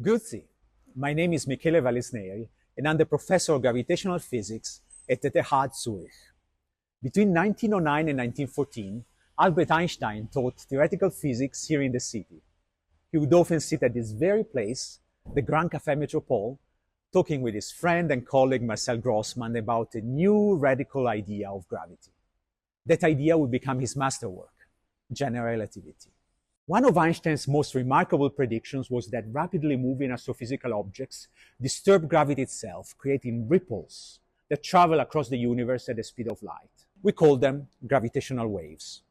Grüezi. My name is Michele Vallisneri, and I'm the professor of gravitational physics at ETH Zurich. Between 1909 and 1914, Albert Einstein taught theoretical physics here in the city. He would often sit at this very place, the Grand Café Métropole, talking with his friend and colleague Marcel Grossman about a new radical idea of gravity. That idea would become his masterwork, general relativity. One of Einstein's most remarkable predictions was that rapidly moving astrophysical objects disturb gravity itself, creating ripples that travel across the universe at the speed of light. We call them gravitational waves.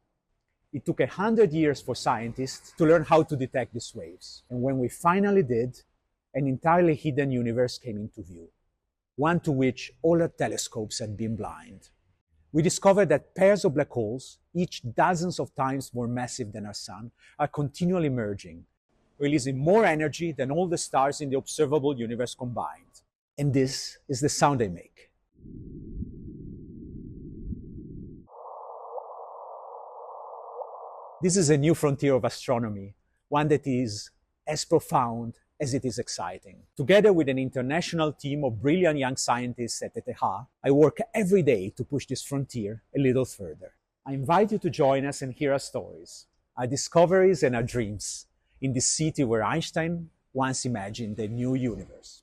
It took 100 years for scientists to learn how to detect these waves. And when we finally did, an entirely hidden universe came into view, one to which all our telescopes had been blind. We discovered that pairs of black holes, each dozens of times more massive than our Sun, are continually merging, releasing more energy than all the stars in the observable universe combined. And this is the sound they make. This is a new frontier of astronomy, one that is as profound as it is exciting. Together with an international team of brilliant young scientists at ETH, I work every day to push this frontier a little further. I invite you to join us and hear our stories, our discoveries and our dreams in this city where Einstein once imagined a new universe.